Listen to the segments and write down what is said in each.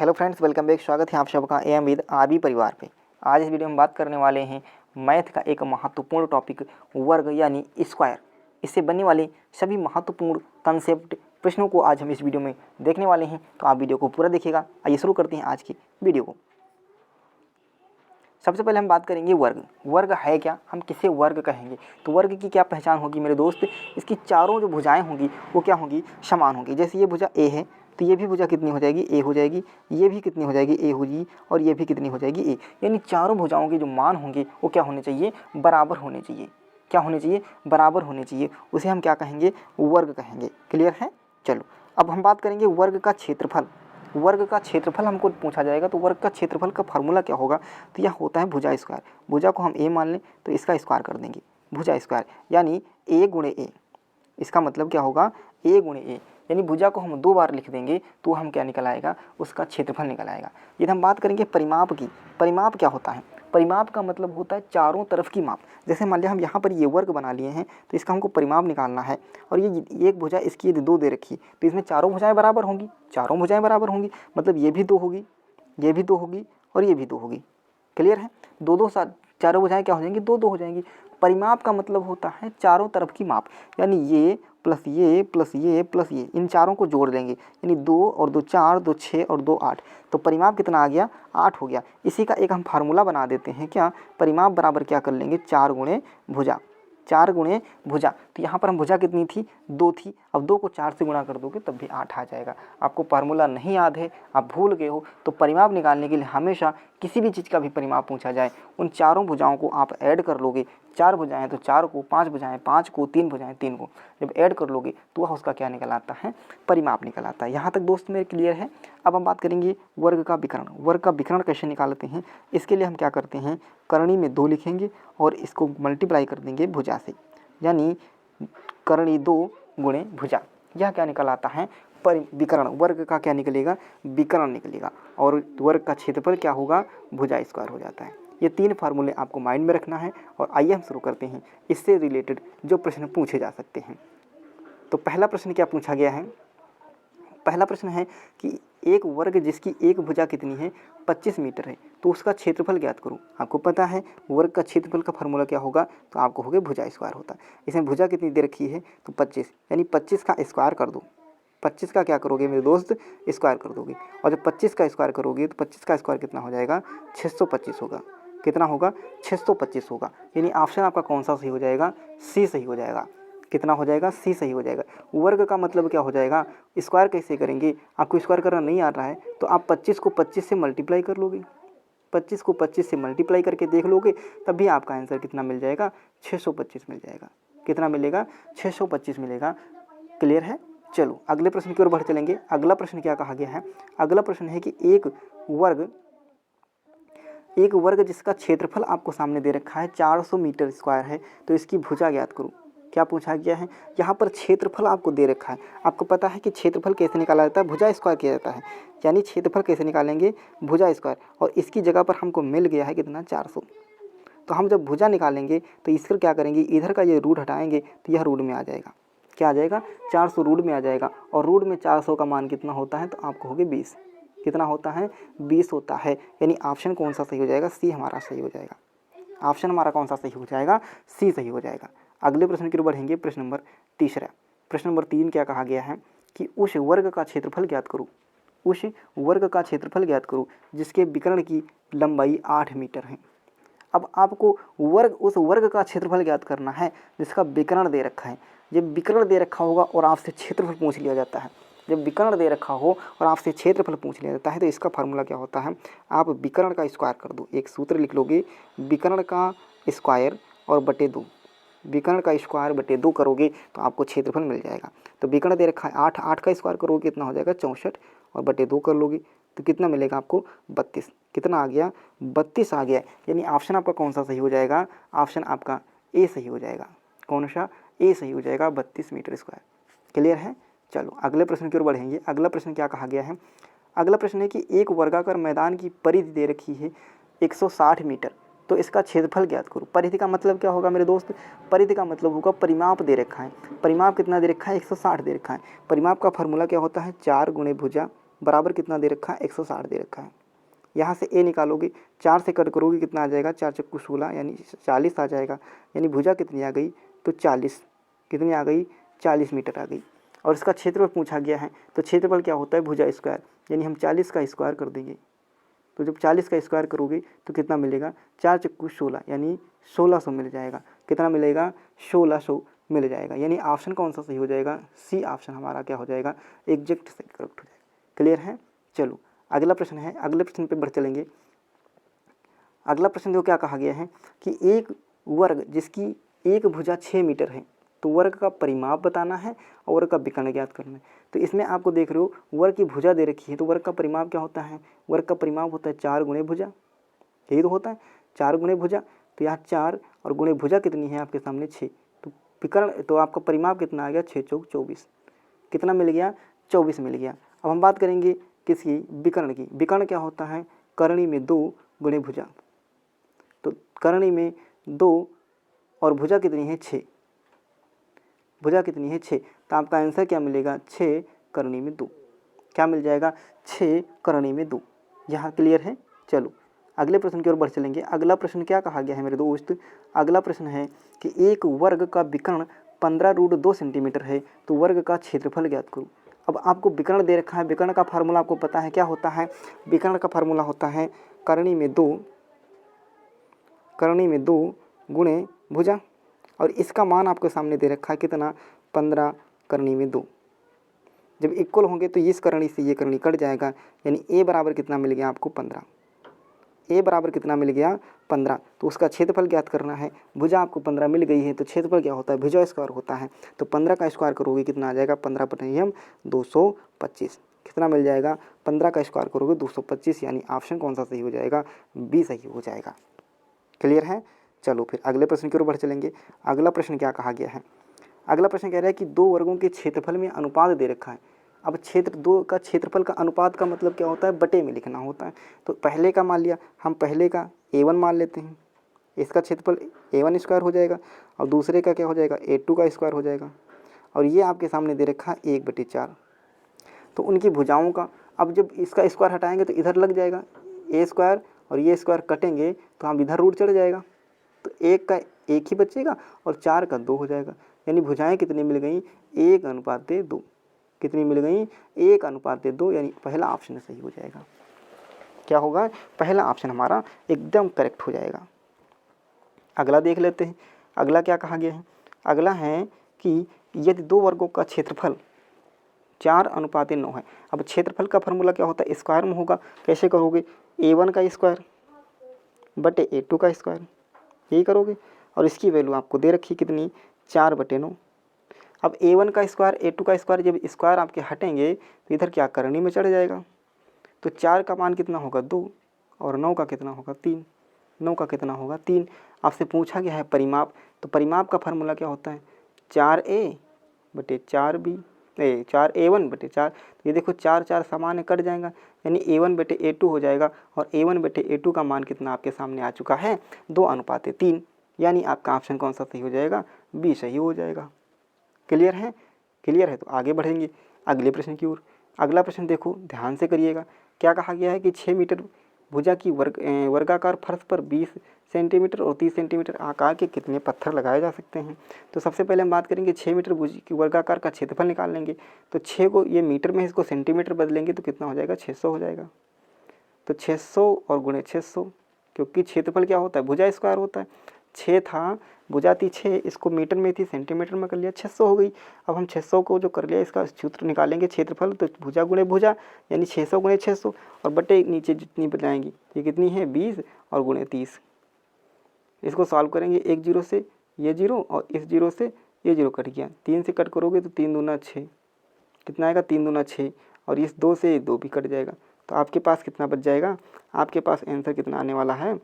Hello friends, welcome back. स्वागत है आप सबका एम विद आरबी परिवार पे। आज इस वीडियो में बात करने वाले हैं मैथ का एक महत्वपूर्ण टॉपिक वर्ग यानी स्क्वायर। इससे बनने वाले सभी महत्वपूर्ण कंसेप्ट प्रश्नों को आज हम इस वीडियो में देखने वाले हैं, तो आप वीडियो को पूरा देखिएगा। आइए शुरू करते हैं आज की वीडियो को। सबसे पहले हम बात करेंगे वर्ग। वर्ग है क्या, हम किसे वर्ग कहेंगे। तो वर्ग की क्या पहचान होगी मेरे दोस्त, इसकी चारों जो भुजाएं होंगी वो क्या होंगी, समान होंगी। जैसे ये भुजा ए है तो ये भी भुजा कितनी हो जाएगी, ए हो जाएगी। ये भी कितनी हो जाएगी, ए होगी। और ये भी कितनी हो जाएगी, ए। यानी चारों भुजाओं के जो मान होंगे वो क्या होने चाहिए, बराबर होने चाहिए। क्या होने चाहिए, बराबर होने चाहिए। उसे हम क्या कहेंगे, वर्ग कहेंगे। क्लियर है। चलो अब हम बात करेंगे वर्ग का क्षेत्रफल। वर्ग का क्षेत्रफल हमको पूछा जाएगा तो वर्ग का क्षेत्रफल का फार्मूला क्या होगा, तो यह होता है भुजा स्क्वायर। भुजा को हम ए मान लें तो इसका स्क्वायर कर देंगे, भुजा स्क्वायर यानी ए गुणे ए। इसका मतलब क्या होगा, ए गुणे ए। यानी भुजा को हम दो बार लिख देंगे तो हम क्या निकल आएगा, उसका क्षेत्रफल निकल आएगा। यदि हम बात करेंगे परिमाप की, परिमाप क्या होता है, परिमाप का मतलब होता है चारों तरफ की माप। जैसे मान लिया हम यहाँ पर ये वर्ग बना लिए हैं तो इसका हमको परिमाप निकालना है। और ये एक भुजा, इसकी यदि दो दे रखी तो इसमें चारों भुजाएं बराबर होंगी, चारों भुजाएं बराबर होंगी। मतलब ये भी दो होगी, ये भी दो होगी और ये भी दो होगी। क्लियर है। दो दो चारों भुजाएं क्या हो जाएंगी, दो दो हो जाएंगी। परिमाप का मतलब होता है चारों तरफ की माप। यानी ये प्लस ये प्लस ये प्लस ये, इन चारों को जोड़ देंगे। यानी 2 और 2 4, 2 6 और 2 8। तो परिमाप कितना आ गया, 8 हो गया। इसी का एक हम फार्मूला बना देते हैं। क्या, परिमाप बराबर क्या कर लेंगे, 4 गुणे भुजा। 4 गुणे भुजा। तो यहाँ पर हम भुजा कितनी थी, 2 थी। अब 2 को 4 से गुणा कर दोगे तब भी 8 आ जाएगा। आपको फार्मूला नहीं याद है, आप भूल गए हो, तो परिमाप निकालने के लिए हमेशा किसी भी चीज़ का भी परिमाप पूछा जाए उन चारों भुजाओं को आप ऐड कर लोगे। 4 भुजाएं तो 4 को, 5 भुजाएं 5 को, 3 भुजाएं 3 को जब ऐड कर लोगे तो वह उसका क्या निकल आता है, परिमाप निकल आता है। यहाँ तक दोस्त मेरे क्लियर है। अब हम बात करेंगे वर्ग का विकर्ण। वर्ग का विकर्ण कैसे निकालते हैं, इसके लिए हम क्या करते हैं, करणी में 2 लिखेंगे और इसको मल्टीप्लाई कर देंगे भुजा से। यानी करणी 2 गुणे भुजा, यह क्या निकल आता है, विकर्ण। वर्ग का क्या निकलेगा, विकर्ण निकलेगा। और वर्ग का क्षेत्रफल क्या होगा, भुजा स्क्वायर हो जाता है। ये 3 फार्मूले आपको माइंड में रखना है। और आइए हम शुरू करते हैं इससे रिलेटेड जो प्रश्न पूछे जा सकते हैं। तो पहला प्रश्न क्या पूछा गया है, पहला प्रश्न है कि एक वर्ग जिसकी एक भुजा कितनी है, 25 मीटर है, तो उसका क्षेत्रफल ज्ञात करूँ। आपको पता है वर्ग का क्षेत्रफल का फार्मूला क्या होगा, तो आपको होगा भुजा स्क्वायर होता है। इसमें भुजा कितनी दे रखी है, तो 25। यानी 25 का स्क्वायर कर दो। 25 का क्या करोगे मेरे दोस्त, स्क्वायर कर दोगे। और जब 25 का स्क्वायर करोगे तो 25 का स्क्वायर कितना हो जाएगा, 625 होगा। कितना होगा, 625 होगा। यानी ऑप्शन आपका कौन सा सही हो जाएगा, सी सही हो जाएगा। कितना हो जाएगा, सी सही हो जाएगा। वर्ग का मतलब क्या हो जाएगा, स्क्वायर कैसे करेंगे, आपको स्क्वायर करना नहीं आ रहा है तो आप 25 को 25 से मल्टीप्लाई कर लोगे। 25 को 25 से मल्टीप्लाई करके देख लोगे तब भी आपका आंसर कितना मिल जाएगा, 625 मिल जाएगा। कितना मिलेगा, 625 मिलेगा। क्लियर है। चलो अगले प्रश्न की ओर बढ़ चलेंगे। अगला प्रश्न क्या कहा गया है, अगला प्रश्न है कि एक वर्ग जिसका क्षेत्रफल आपको सामने दे रखा है 400 मीटर स्क्वायर है, तो इसकी भुजा ज्ञात करूँ। क्या पूछा गया है, यहाँ पर क्षेत्रफल आपको दे रखा है। आपको पता है कि क्षेत्रफल कैसे निकाला जाता है, भुजा स्क्वायर किया जाता है। यानी क्षेत्रफल कैसे निकालेंगे, भुजा स्क्वायर। और इसकी जगह पर हमको मिल गया है कितना, 400। तो हम जब भुजा निकालेंगे तो इसका क्या करेंगे, इधर का ये रूट हटाएंगे तो यह रूट में आ जाएगा। क्या आ जाएगा, 400 रूट में आ जाएगा। और रूट में 400 का मान कितना होता है, तो आपको होगी 20। कितना होता है, 20 होता है। यानी ऑप्शन कौन सा सही हो जाएगा, सी हमारा सही हो जाएगा। ऑप्शन हमारा कौन सा सही हो जाएगा, सी सही हो जाएगा। अगले प्रश्न की ओर बढ़ेंगे। प्रश्न नंबर तीसरा। प्रश्न नंबर 3 क्या कहा गया है कि उस वर्ग का क्षेत्रफल ज्ञात करूँ। उस वर्ग का क्षेत्रफल ज्ञात करूँ जिसके विकर्ण की लंबाई 8 मीटर है। अब आपको उस वर्ग का क्षेत्रफल ज्ञात करना है जिसका विकर्ण दे रखा है। जब विकर्ण दे रखा होगा और आपसे क्षेत्रफल पूछ लिया जाता है, जब विकर्ण दे रखा हो और आपसे क्षेत्रफल पूछ लिया जाता है तो इसका फार्मूला क्या होता है, आप विकर्ण का स्क्वायर कर दो। एक सूत्र लिख लोगे, विकर्ण का स्क्वायर और बटे 2। विकर्ण का स्क्वायर बटे 2 करोगे तो आपको क्षेत्रफल मिल जाएगा। तो विकर्ण दे रखा है 8, 8 का स्क्वायर करोगे कितना हो जाएगा, 64। और बटे 2 कर लोगे तो कितना मिलेगा आपको, 32। कितना आ गया, 32 आ गया। यानी ऑप्शन आपका कौन सा सही हो जाएगा, ऑप्शन आपका ए सही हो जाएगा। कौन सा, ए सही हो जाएगा, 32 मीटर स्क्वायर। क्लियर है। चलो अगले प्रश्न की ओर बढ़ेंगे। अगला प्रश्न क्या कहा गया है, अगला प्रश्न है कि एक वर्गाकार मैदान की परिधि दे रखी है 160 मीटर, तो इसका क्षेत्रफल ज्ञात करो। परिधि का मतलब क्या होगा मेरे दोस्त, परिधि का मतलब होगा परिमाप दे रखा है। परिमाप कितना दे रखा है, 160 दे रखा है। परिमाप का फार्मूला क्या होता है, 4 गुणे भुजा बराबर कितना दे रखा है, 160 दे रखा है। यहाँ से ए निकालोगे, 4 से कट करोगे कितना आ जाएगा, 4 चक्कू 16 यानी 40 आ जाएगा। यानी भुजा कितनी आ गई, तो 40, कितनी आ गई, 40 मीटर आ गई। और इसका क्षेत्रफल पूछा गया है, तो क्षेत्रफल क्या होता है, भुजा स्क्वायर, यानी हम 40 का स्क्वायर कर देंगे। तो जब 40 का स्क्वायर करोगे तो कितना मिलेगा, 4 चक्कू 16 यानी 1600 मिल जाएगा। कितना मिलेगा, 1600 मिल जाएगा। यानी ऑप्शन कौन सा सही हो जाएगा, सी ऑप्शन हमारा क्या हो जाएगा, एग्जैक्ट सही करेक्ट हो जाएगा। क्लियर है। चलो अगला प्रश्न है, अगले प्रश्न पे बढ़ चलेंगे। अगला प्रश्न देखो क्या कहा गया है कि एक वर्ग जिसकी एक भुजा 6 मीटर है, तो वर्ग का परिमाप बताना है और वर्ग का विकर्ण ज्ञात करना है। तो इसमें आपको देख रहे हो वर्ग की भुजा दे रखी है, तो वर्ग का परिमाप क्या होता है, वर्ग का परिमाप होता है 4 गुणे भुजा, यही तो होता है 4 गुणे भुजा। तो यहाँ 4 और गुणे भुजा कितनी है आपके सामने 6, तो विकर्ण, तो आपका परिमाप कितना आ गया, 6 चौक 24, कितना मिल गया, 24 मिल गया। अब हम बात करेंगे किसकी, विकर्ण की। विकर्ण क्या होता है, करणी में 2 गुणे भुजा, तो करणी में 2 और भुजा कितनी है 6, भुजा कितनी है 6, तो आपका आंसर क्या मिलेगा, 6 करणी में 2, क्या मिल जाएगा, 6 करणी में 2। यहाँ क्लियर है। चलो अगले प्रश्न की ओर बढ़ चलेंगे। अगला प्रश्न क्या कहा गया है मेरे दोस्त, अगला प्रश्न है कि एक वर्ग का विकर्ण 15√2 सेंटीमीटर है, तो वर्ग का क्षेत्रफल ज्ञात करो। अब आपको विकर्ण दे रखा है, विकर्ण का फार्मूला आपको पता है क्या होता है, विकर्ण का फार्मूला होता है करणी में 2 गुणे भुजा, और इसका मान आपके सामने दे रखा है कितना, 15 करणी में 2। जब इक्वल होंगे तो इस करणी से ये करणी कट जाएगा, यानी ए बराबर कितना मिल गया आपको 15, ए बराबर कितना मिल गया 15। तो उसका क्षेत्रफल ज्ञात करना है। भुजा आपको 15 मिल गई है, तो क्षेत्रफल क्या होता है, भुजा स्क्वायर होता है। तो 15 का स्क्वायर करोगे कितना आ जाएगा, 15 × 225, कितना मिल जाएगा, 15 का स्क्वायर करोगे 225, यानी ऑप्शन कौन सा सही हो जाएगा, बी सही हो जाएगा। क्लियर है। चलो फिर अगले प्रश्न की ओर बढ़ चलेंगे। अगला प्रश्न क्या कहा गया है, अगला प्रश्न कह रहा है कि 2 वर्गों के क्षेत्रफल में अनुपात दे रखा है। अब क्षेत्र 2 का क्षेत्रफल का अनुपात का मतलब क्या होता है, बटे में लिखना होता है। तो पहले का मान लिया, हम पहले का a1 मान लेते हैं, इसका क्षेत्रफल a1 स्क्वायर हो जाएगा, और दूसरे का क्या हो जाएगा, a2 का स्क्वायर हो जाएगा, और ये आपके सामने दे रखा है 1/4। तो उनकी भुजाओं का, अब जब इसका स्क्वायर हटाएंगे तो इधर लग जाएगा, a स्क्वायर और ये स्क्वायर कटेंगे तो हम इधर रूट चढ़ जाएगा, तो 1 का 1 ही बचेगा और 4 का 2 हो जाएगा। यानी भुजाएं कितनी मिल गई, 1:2, कितनी मिल गई, 1:2, यानी पहला ऑप्शन सही हो जाएगा। क्या होगा, पहला ऑप्शन हमारा एकदम करेक्ट हो जाएगा। अगला देख लेते हैं। अगला क्या कहा गया है, अगला है कि यदि 2 वर्गों का क्षेत्रफल 4:9 है। अब क्षेत्रफल का फार्मूला क्या होता है, स्क्वायर में होगा। कैसे करोगे, a1 का स्क्वायर बटे a2 का स्क्वायर, यही करोगे। और इसकी वैल्यू आपको दे रखी कितनी, 4/9। अब a1 का स्क्वायर a2 का स्क्वायर, जब स्क्वायर आपके हटेंगे तो इधर क्या करनी में चढ़ जाएगा। तो 4 का मान कितना होगा 2, और 9 का कितना होगा 3, 9 का कितना होगा 3। आपसे पूछा गया है परिमाप, तो परिमाप का फार्मूला क्या होता है, 4a/4b, 4a1/4। ये देखो 4 4 सामान्य कट जाएगा, यानी a1/a2 हो जाएगा, और a1/a2 का मान कितना आपके सामने आ चुका है, 2:3। यानी आपका ऑप्शन कौन सा सही हो जाएगा, बी सही हो जाएगा। क्लियर है। क्लियर है, तो आगे बढ़ेंगे अगले प्रश्न की ओर। अगला प्रश्न देखो ध्यान से करिएगा। क्या कहा गया है कि 6 मीटर भुजा की वर्गाकार फर्श पर 20 सेंटीमीटर और 30 सेंटीमीटर आकार के कितने पत्थर लगाए जा सकते हैं। तो सबसे पहले हम बात करेंगे 6 मीटर भुजा की वर्गाकार का क्षेत्रफल निकाल लेंगे। तो 6 को ये मीटर में, इसको सेंटीमीटर बदलेंगे तो कितना हो जाएगा, 600 हो जाएगा। तो 600 और गुणे 600, क्योंकि क्षेत्रफल क्या होता है, भुजा स्क्वायर होता है। 6 था, भुजा थी 6, इसको मीटर में थी सेंटीमीटर में कर लिया, 600 हो गई। अब हम 600 को जो कर लिया, इसका सूत्र निकालेंगे क्षेत्रफल, तो भुजा गुणे भुजा, यानी 600 गुणे 600, और बटे नीचे जितनी बताएंगी, ये कितनी है 20 और गुणे 30। इसको सॉल्व करेंगे, 1 0 से ये 0 और इस 0 से ये 0 कट गया, 3 से कट करोगे तो 3 दूना 6, कितना आएगा 3 दूना 6, और इस 2 से 2 भी कट जाएगा। तो आपके पास कितना बच जाएगा, आपके पास आंसर कितना आने वाला है,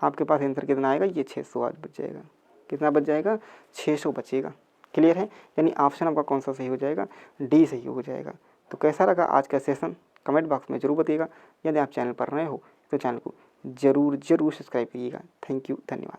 आपके पास आंसर कितना आएगा, ये 600 आज बच जाएगा। कितना बच जाएगा, 600 बचेगा। क्लियर है। यानी ऑप्शन आपका कौन सा सही हो जाएगा, डी सही हो जाएगा। तो कैसा लगा आज का सेशन, कमेंट बॉक्स में जरूर बताइएगा। यदि आप चैनल पर नए हो तो चैनल को जरूर सब्सक्राइब करिएगा। थैंक यू, धन्यवाद।